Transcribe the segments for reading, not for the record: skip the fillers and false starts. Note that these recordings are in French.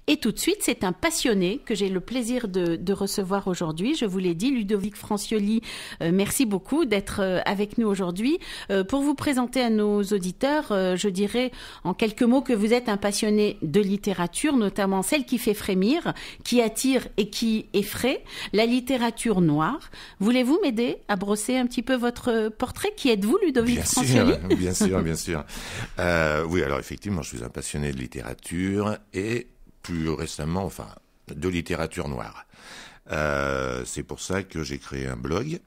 Et tout de suite, c'est un passionné que j'ai le plaisir de recevoir aujourd'hui. Je vous l'ai dit, Ludovic Francioli, merci beaucoup d'être avec nous aujourd'hui. Pour vous présenter à nos auditeurs, je dirais en quelques mots que vous êtes un passionné de littérature, notamment celle qui fait frémir, qui attire et qui effraie, la littérature noire. Voulez-vous m'aider à brosser un petit peu votre portrait? Qui êtes-vous, Ludovic Francioli? Bien sûr. Oui, alors effectivement, je suis un passionné de littérature et plus récemment, de littérature noire. C'est pour ça que j'ai créé un blog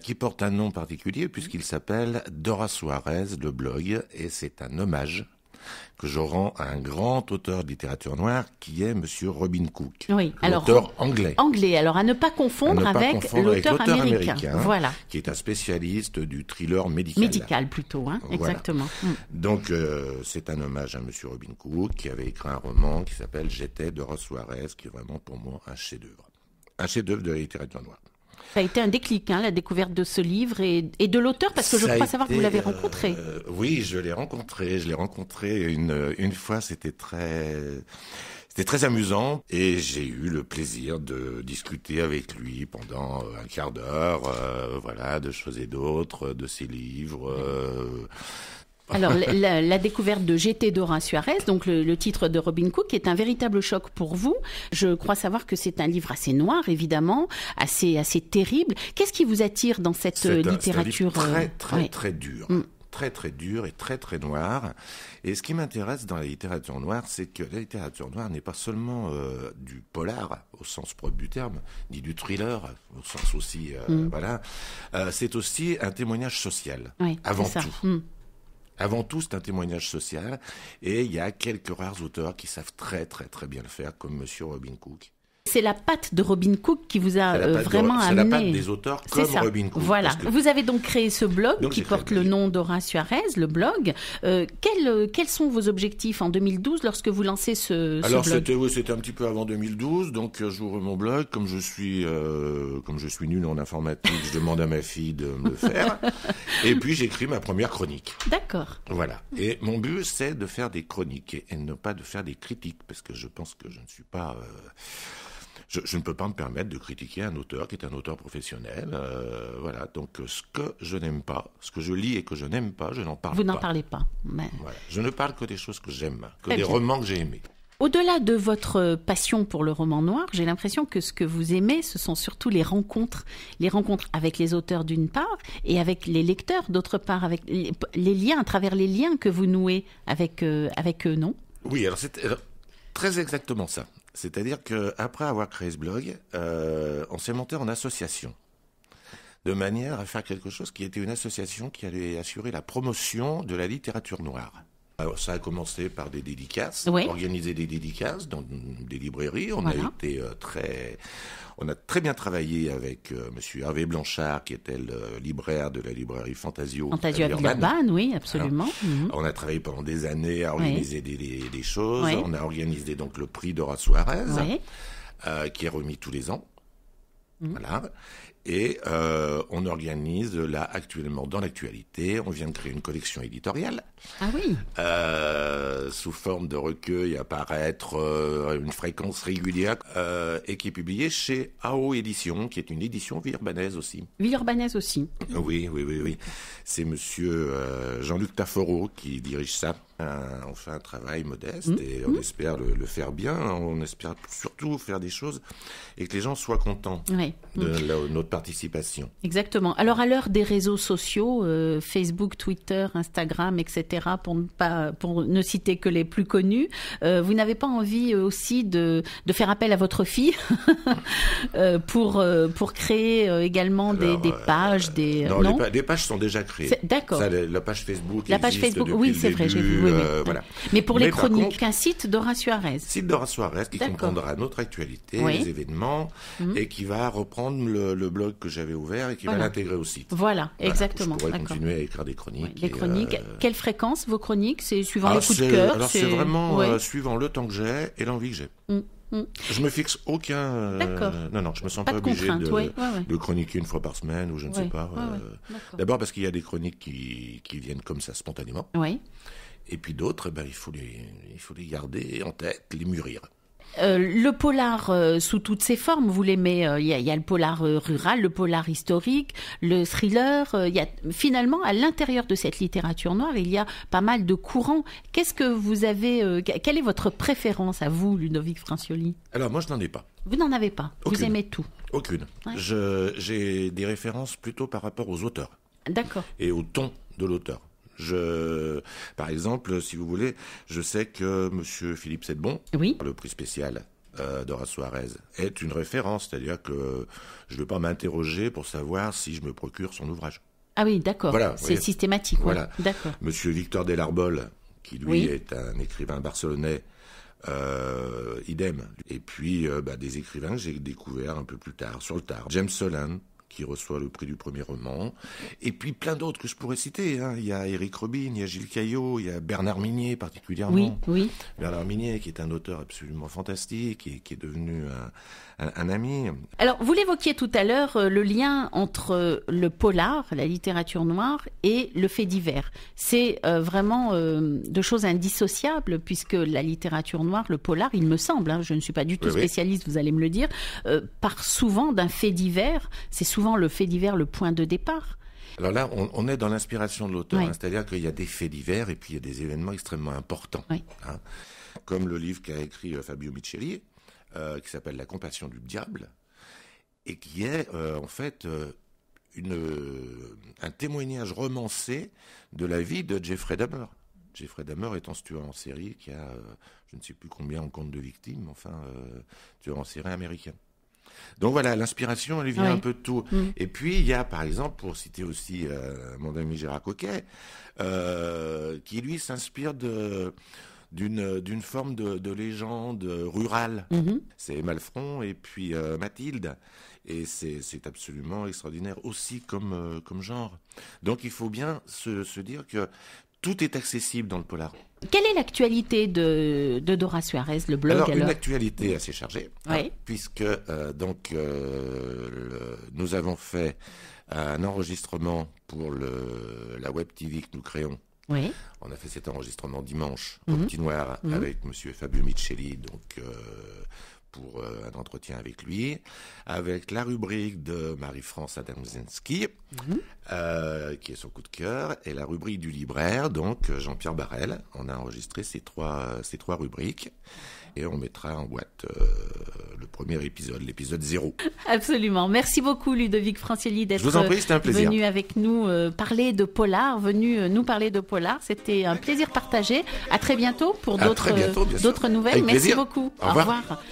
qui porte un nom particulier puisqu'il s'appelle Dora Suarez, le blog, et c'est un hommage que je rends à un grand auteur de littérature noire qui est Monsieur Robin Cook, l'auteur anglais. Alors à ne pas confondre avec l'auteur américain. Voilà. Qui est un spécialiste du thriller médical. Médical plutôt, hein, exactement. Voilà. Donc c'est un hommage à Monsieur Robin Cook qui avait écrit un roman qui s'appelle J'étais Dora Suarez, qui est vraiment pour moi un chef-d'œuvre. Un chef-d'œuvre de la littérature noire. Ça a été un déclic, la découverte de ce livre et de l'auteur, parce que je crois savoir que vous l'avez rencontré. Oui, je l'ai rencontré. Je l'ai rencontré une fois. C'était très amusant et j'ai eu le plaisir de discuter avec lui pendant un quart d'heure, de choses et d'autres, de ses livres. Alors, la découverte de J'étais Dora Suarez, donc le titre de Robin Cook, est un véritable choc pour vous. Je crois savoir que c'est un livre assez noir, évidemment, assez terrible. Qu'est-ce qui vous attire dans cette littérature? C'est un livre très dur. Très dur et très noir. Et ce qui m'intéresse dans la littérature noire, c'est que la littérature noire n'est pas seulement du polar, au sens propre du terme, ni du thriller, au sens aussi, c'est aussi un témoignage social, avant tout. Avant tout, c'est un témoignage social, et il y a quelques rares auteurs qui savent très bien le faire, comme Monsieur Robin Cook. C'est la patte de Robin Cook qui vous a vraiment amené. C'est la patte des auteurs comme Robin Cook. Voilà. Vous avez donc créé ce blog qui porte le nom Dora Suarez, le blog. Quels sont vos objectifs en 2012 lorsque vous lancez ce blog? C'était un petit peu avant 2012, donc j'ouvre mon blog. Comme je suis nul en informatique, je demande à ma fille de me le faire. Et puis j'écris ma première chronique. D'accord. Voilà. Et mon but, c'est de faire des chroniques et non pas de faire des critiques, parce que je pense que je ne suis pas... Je ne peux pas me permettre de critiquer un auteur qui est un auteur professionnel. Donc ce que je n'aime pas, ce que je lis et que je n'aime pas, je n'en parle pas. Vous n'en parlez pas. Mais... Voilà. Je ne parle que des choses que j'aime, que des romans que j'ai aimés. Au-delà de votre passion pour le roman noir, j'ai l'impression que ce que vous aimez, ce sont surtout les rencontres avec les auteurs d'une part et avec les lecteurs d'autre part, avec les liens, à travers les liens que vous nouez avec eux, non? Oui, alors c'est très exactement ça. C'est-à-dire qu'après avoir créé ce blog, on s'est monté en association, de manière à faire quelque chose qui était une association qui allait assurer la promotion de la littérature noire. Alors, ça a commencé par des dédicaces, organiser des dédicaces dans des librairies. On a très bien travaillé avec Monsieur Hervé Blanchard, qui était le libraire de la librairie Fantasio à Villeurbanne, oui, absolument. On a travaillé pendant des années à organiser des choses. On a organisé donc le prix Dora Suarez, qui est remis tous les ans. Voilà. Et on organise là actuellement, dans l'actualité, on vient de créer une collection éditoriale. Ah oui. Sous forme de recueil à paraître une fréquence régulière et qui est publiée chez AO Édition, qui est une édition villeurbannaise aussi. Villeurbannaise aussi. Oui. C'est monsieur Jean-Luc Tafforo qui dirige ça. On fait un travail modeste et on espère le faire bien. On espère surtout faire des choses et que les gens soient contents de notre participation. Exactement. Alors à l'heure des réseaux sociaux, Facebook, Twitter, Instagram, etc., pour ne citer que les plus connus, vous n'avez pas envie aussi de faire appel à votre fille pour créer également des pages, Non, les pages sont déjà créées. D'accord. La page Facebook. La page Facebook, oui, c'est vrai, j'ai vu. Voilà. Mais pour les chroniques, contre, un site Dora Suarez. Site Dora Suarez qui comprendra notre actualité, les événements, et qui va reprendre le blog que j'avais ouvert et qui va l'intégrer au site. Voilà, exactement. Je pourrais continuer à écrire des chroniques. Des chroniques. Quelle fréquence vos chroniques? C'est suivant les coups de cœur? Alors c'est vraiment suivant le temps que j'ai et l'envie que j'ai. Je me fixe aucun... Non, je me sens pas obligé de chroniquer une fois par semaine ou je ne sais pas. D'abord parce qu'il y a des chroniques qui viennent comme ça spontanément. Et puis d'autres, il faut les garder en tête, les mûrir. Le polar sous toutes ses formes, vous l'aimez. Il y a le polar rural, le polar historique, le thriller. Il y a finalement à l'intérieur de cette littérature noire, il y a pas mal de courants. Qu'est-ce que vous avez quelle est votre préférence à vous, Ludovic Francioli? Alors moi, je n'en ai pas. Vous n'en avez pas. Aucune. Vous aimez tout. Aucune. Ouais. J'ai des références plutôt par rapport aux auteurs. D'accord. Et au ton de l'auteur. Par exemple, si vous voulez, je sais que Monsieur Philippe Sedbon, Oui. le prix spécial d'Horace Suarez, est une référence. C'est-à-dire que je ne vais pas m'interroger pour savoir si je me procure son ouvrage. Ah oui, d'accord. Voilà, c'est oui. systématique. Ouais. Voilà. D'accord. Monsieur Victor Delarbol, qui lui Oui. est un écrivain barcelonais, idem. Et puis des écrivains que j'ai découverts un peu plus tard, sur le tard. James Solin, qui reçoit le prix du premier roman, et puis plein d'autres que je pourrais citer. Hein. Il y a Éric Robin, il y a Gilles Caillot, il y a Bernard Minier particulièrement. Oui, oui. Bernard Minier, qui est un auteur absolument fantastique et qui est devenu un ami. Alors, vous l'évoquiez tout à l'heure, le lien entre le polar, la littérature noire, et le fait divers. C'est vraiment deux choses indissociables, puisque la littérature noire, le polar, il me semble, hein, je ne suis pas du tout spécialiste, vous allez me le dire, part souvent d'un fait divers. C'est souvent le fait divers le point de départ. Alors là, on est dans l'inspiration de l'auteur, Oui. hein, c'est-à-dire qu'il y a des faits divers et puis il y a des événements extrêmement importants. Oui. Hein, comme le livre qu'a écrit Fabio Micheli, qui s'appelle La compassion du diable, et qui est en fait un témoignage romancé de la vie de Jeffrey Dahmer. Jeffrey Dahmer étant ce tueur en série qui a, je ne sais plus combien en compte de victimes, enfin, tueur en série américain. Donc voilà, l'inspiration, elle vient un peu de tout. Et puis, il y a, par exemple, pour citer aussi mon ami Gérard Coquet, qui, lui, s'inspire d'une forme de légende rurale. C'est Malfron et puis Mathilde. Et c'est absolument extraordinaire aussi comme genre. Donc, il faut bien se dire que tout est accessible dans le polar. Quelle est l'actualité de Dora Suarez, le blog? Alors, une actualité assez chargée, oui. puisque nous avons fait un enregistrement pour la web TV que nous créons. Oui. On a fait cet enregistrement dimanche au Petit Noir avec Monsieur Fabio Micheli, donc pour un entretien avec lui, avec la rubrique de Marie-France Adamczynski, qui est son coup de cœur, et la rubrique du libraire, donc Jean-Pierre Barrel. On a enregistré ces trois rubriques, et on mettra en boîte le premier épisode, l'épisode 0. Absolument. Merci beaucoup, Ludovic Francioli, d'être venu avec nous parler de polar, venu nous parler de polar. C'était un plaisir partagé. À très bientôt pour d'autres nouvelles. Avec Merci plaisir. beaucoup. Au revoir.